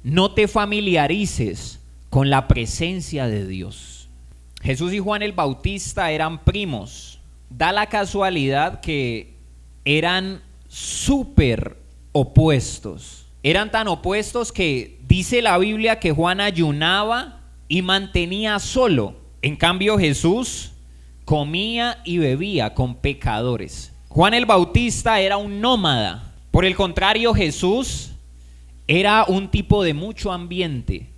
no te familiarices con la presencia de Dios. Jesús y Juan el Bautista eran primos. Da la casualidad que eran súper opuestos. Eran tan opuestos que dice la Biblia que Juan ayunaba y mantenía solo. En cambio Jesús comía y bebía con pecadores. Juan el Bautista era un nómada. Por el contrario, Jesús era un tipo de mucho ambiente.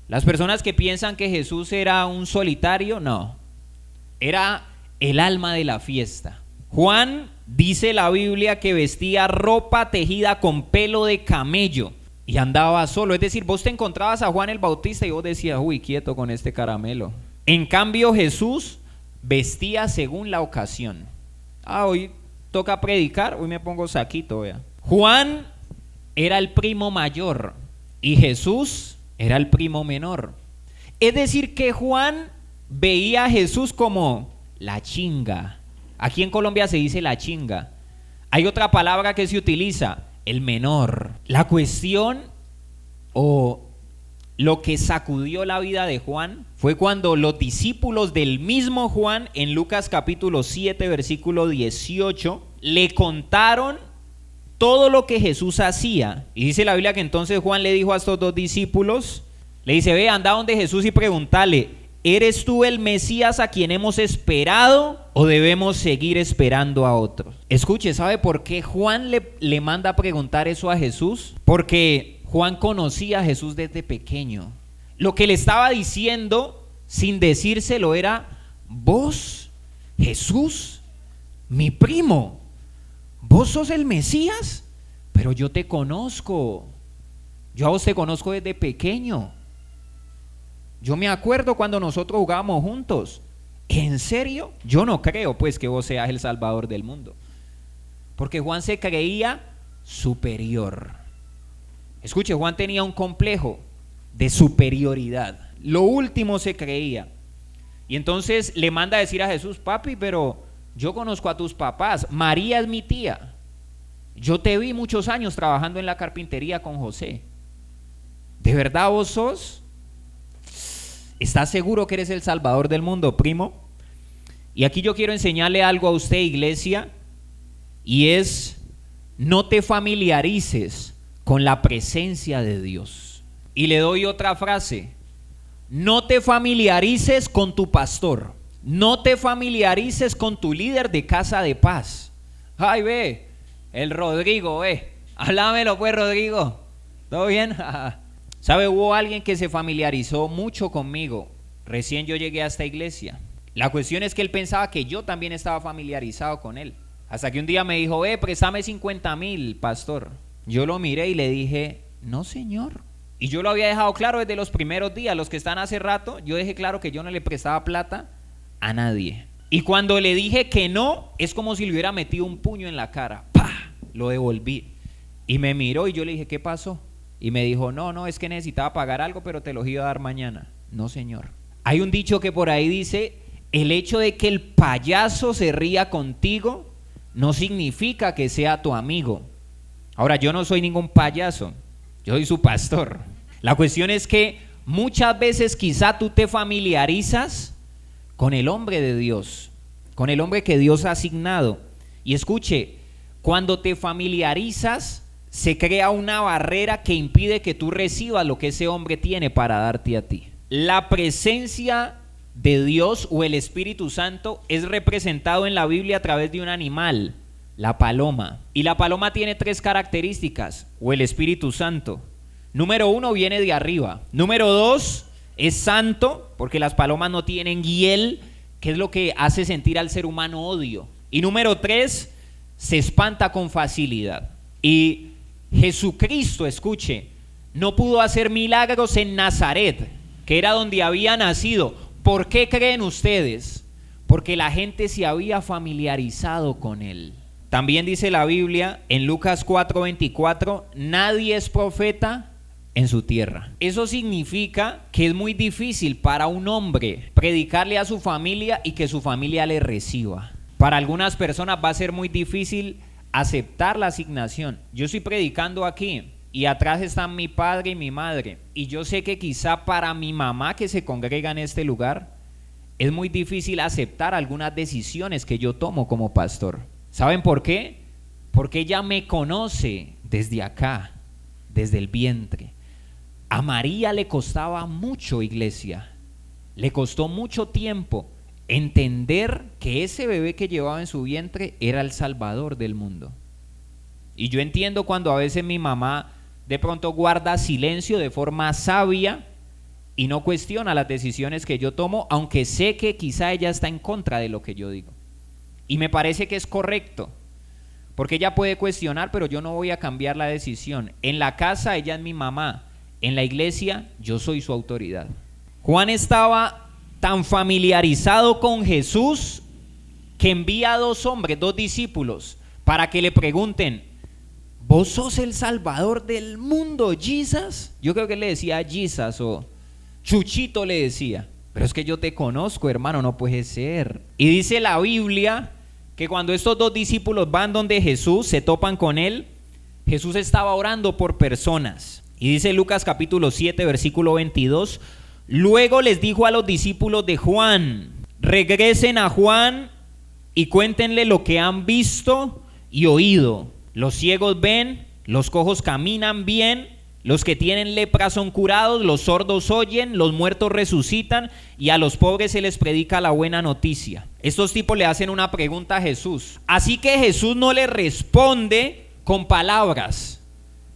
Las personas que piensan que Jesús era un solitario, no. Era el alma de la fiesta. Juan, dice la Biblia, que vestía ropa tejida con pelo de camello y andaba solo. Es decir, vos te encontrabas a Juan el Bautista y vos decías, uy, quieto con este caramelo. En cambio, Jesús vestía según la ocasión. Hoy toca predicar, hoy me pongo saquito, vea. Juan era el primo mayor y Jesús era el primo menor. Es decir, que Juan veía a Jesús como la chinga. Aquí en Colombia se dice la chinga. Hay otra palabra que se utiliza, el menor. La cuestión o lo que sacudió la vida de Juan fue cuando los discípulos del mismo Juan, en Lucas capítulo 7, versículo 18, le contaron todo lo que Jesús hacía. Y dice la Biblia que entonces Juan le dijo a estos dos discípulos, le dice, ve, anda donde Jesús y pregúntale, ¿eres tú el Mesías a quien hemos esperado o debemos seguir esperando a otros? Escuche, ¿sabe por qué Juan le manda a preguntar eso a Jesús? Porque Juan conocía a Jesús desde pequeño. Lo que le estaba diciendo, sin decírselo, era, vos, Jesús, mi primo, vos sos el Mesías, pero yo te conozco. Yo a vos te conozco desde pequeño. Yo me acuerdo cuando nosotros jugábamos juntos. ¿En serio? Yo no creo pues que vos seas el Salvador del mundo. Porque Juan se creía superior. Escuche, Juan tenía un complejo de superioridad. Lo último se creía. Y entonces le manda a decir a Jesús, papi, pero yo conozco a tus papás. María es mi tía. Yo te vi muchos años trabajando en la carpintería con José. ¿De verdad vos sos? ¿Estás seguro que eres el Salvador del mundo, primo? Y aquí yo quiero enseñarle algo a usted, iglesia, y es, no te familiarices con la presencia de Dios. Y le doy otra frase, no te familiarices con tu pastor, no te familiarices con tu líder de casa de paz. Ay, ve, el Rodrigo, háblamelo pues, Rodrigo, ¿todo bien? ¿Sabe? Hubo alguien que se familiarizó mucho conmigo. Recién yo llegué a esta iglesia. La cuestión es que él pensaba que yo también estaba familiarizado con él. Hasta que un día me dijo, préstame 50,000, pastor. Yo lo miré y le dije, no, señor. Y yo lo había dejado claro desde los primeros días. Los que están hace rato, yo dejé claro que yo no le prestaba plata a nadie. Y cuando le dije que no, es como si le hubiera metido un puño en la cara. ¡Pah! Lo devolví. Y me miró y yo le dije, ¿qué pasó? Y me dijo, no, es que necesitaba pagar algo, pero te los iba a dar mañana. No, señor. Hay un dicho que por ahí dice, el hecho de que el payaso se ría contigo no significa que sea tu amigo. Ahora, yo no soy ningún payaso, yo soy su pastor. La cuestión es que muchas veces quizá tú te familiarizas con el hombre de Dios, con el hombre que Dios ha asignado. Y escuche, cuando te familiarizas, se crea una barrera que impide que tú recibas lo que ese hombre tiene para darte a ti. La presencia de Dios o el Espíritu Santo es representado en la Biblia a través de un animal, la paloma. Y la paloma tiene 3 características, o el Espíritu Santo. Número 1, viene de arriba. Número 2, es santo, porque las palomas no tienen hiel, que es lo que hace sentir al ser humano odio. Y número 3, se espanta con facilidad. Y Jesucristo, escuche, no pudo hacer milagros en Nazaret, que era donde había nacido. ¿Por qué creen ustedes? Porque la gente se había familiarizado con él. También dice la Biblia en Lucas 4:24, nadie es profeta en su tierra. Eso significa que es muy difícil para un hombre predicarle a su familia y que su familia le reciba. Para algunas personas va a ser muy difícil aceptar la asignación. Yo estoy predicando aquí y atrás están mi padre y mi madre. Y yo sé que quizá para mi mamá que se congrega en este lugar es muy difícil aceptar algunas decisiones que yo tomo como pastor. ¿Saben por qué? Porque ella me conoce desde acá, desde el vientre. A María le costaba mucho, iglesia, le costó mucho tiempo entender que ese bebé que llevaba en su vientre era el Salvador del mundo. Y yo entiendo cuando a veces mi mamá de pronto guarda silencio de forma sabia y no cuestiona las decisiones que yo tomo, aunque sé que quizá ella está en contra de lo que yo digo. Y me parece que es correcto, porque ella puede cuestionar, pero yo no voy a cambiar la decisión. En la casa ella es mi mamá, en la iglesia yo soy su autoridad. Juan estaba tan familiarizado con Jesús que envía a 2 hombres, 2 discípulos, para que le pregunten: ¿vos sos el Salvador del mundo, Jesus? Yo creo que le decía Jesus o Chuchito le decía. Pero es que yo te conozco, hermano, no puede ser. Y dice la Biblia que cuando estos 2 discípulos van donde Jesús, se topan con él, Jesús estaba orando por personas. Y dice Lucas capítulo 7, versículo 22, luego les dijo a los discípulos de Juan: regresen a Juan y cuéntenle lo que han visto y oído. Los ciegos ven, los cojos caminan bien, los que tienen lepra son curados, los sordos oyen, los muertos resucitan y a los pobres se les predica la buena noticia. Estos tipos le hacen una pregunta a Jesús. Así que Jesús no le responde con palabras.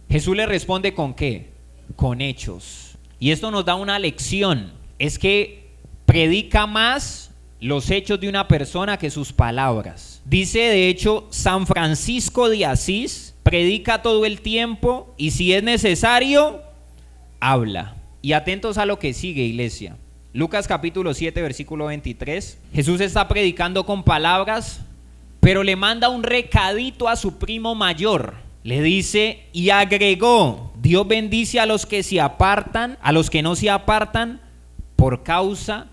Jesús le responde ¿con qué? Con hechos. Y esto nos da una lección. Es que predica más los hechos de una persona que sus palabras. Dice de hecho San Francisco de Asís: predica todo el tiempo y si es necesario, habla. Y atentos a lo que sigue, iglesia. Lucas capítulo 7, versículo 23. Jesús está predicando con palabras, pero le manda un recadito a su primo mayor. Le dice y agregó: Dios bendice a los que se apartan, a los que no se apartan por causa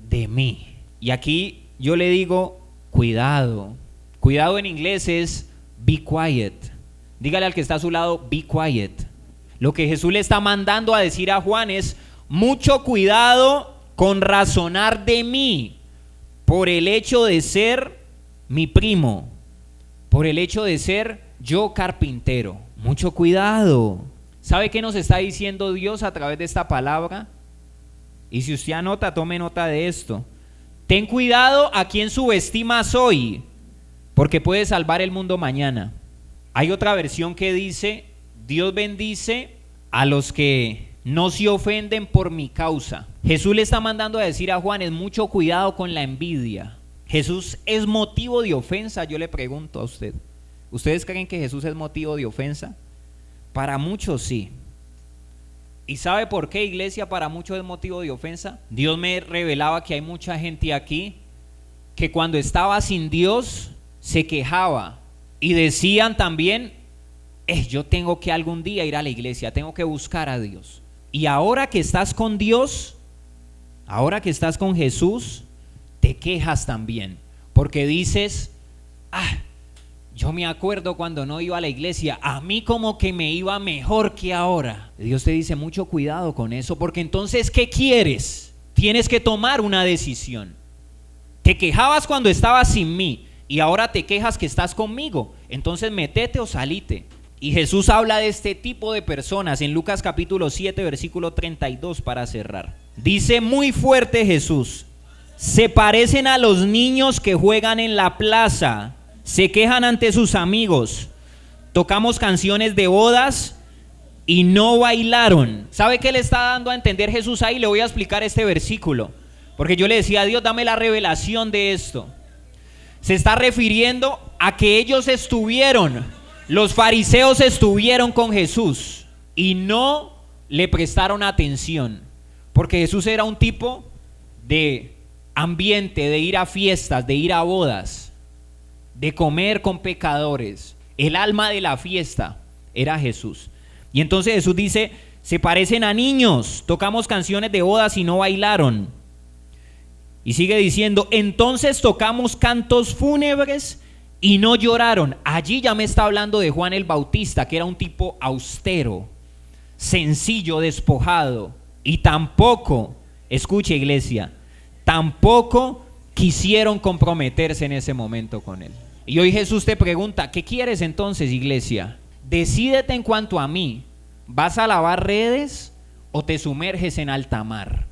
de mí. Y aquí yo le digo, cuidado. Cuidado en inglés es be quiet. Dígale al que está a su lado, be quiet. Lo que Jesús le está mandando a decir a Juan es: mucho cuidado con razonar de mí por el hecho de ser mi primo, por el hecho de ser yo carpintero. Mucho cuidado. ¿Sabe qué nos está diciendo Dios a través de esta palabra? Y si usted anota, tome nota de esto. Ten cuidado a quien subestimas hoy, porque puede salvar el mundo mañana. Hay otra versión que dice: Dios bendice a los que no se ofenden por mi causa. Jesús le está mandando a decir a Juan: es mucho cuidado con la envidia. ¿Jesús es motivo de ofensa? Yo le pregunto a usted. ¿Ustedes creen que Jesús es motivo de ofensa? Para muchos sí. ¿Y sabe por qué, iglesia, para muchos es motivo de ofensa? Dios me revelaba que hay mucha gente aquí que cuando estaba sin Dios se quejaba y decían también: yo tengo que algún día ir a la iglesia, tengo que buscar a Dios. Y ahora que estás con Dios, ahora que estás con Jesús, te quejas también, porque dices: yo me acuerdo cuando no iba a la iglesia, a mí como que me iba mejor que ahora. Dios te dice: mucho cuidado con eso, porque entonces ¿qué quieres? Tienes que tomar una decisión. Te quejabas cuando estabas sin mí y ahora te quejas que estás conmigo, entonces metete o salite. Y Jesús habla de este tipo de personas en Lucas capítulo 7, versículo 32 para cerrar. Dice muy fuerte Jesús: se parecen a los niños que juegan en la plaza. Se quejan ante sus amigos. Tocamos canciones de bodas y no bailaron. ¿Sabe qué le está dando a entender Jesús ahí? Le voy a explicar este versículo, porque yo le decía a Dios: dame la revelación de esto. Se está refiriendo a que ellos estuvieron, los fariseos estuvieron con Jesús y no le prestaron atención, porque Jesús era un tipo de ambiente, de ir a fiestas, de ir a bodas, de comer con pecadores. El alma de la fiesta era Jesús. Y entonces Jesús dice: se parecen a niños, tocamos canciones de bodas y no bailaron. Y sigue diciendo: entonces tocamos cantos fúnebres y no lloraron. Allí ya me está hablando de Juan el Bautista, que era un tipo austero, sencillo, despojado. Y tampoco, escuche iglesia, tampoco quisieron comprometerse en ese momento con él. Y hoy Jesús te pregunta, ¿qué quieres entonces, iglesia? Decídete en cuanto a mí, ¿vas a lavar redes o te sumerges en alta mar?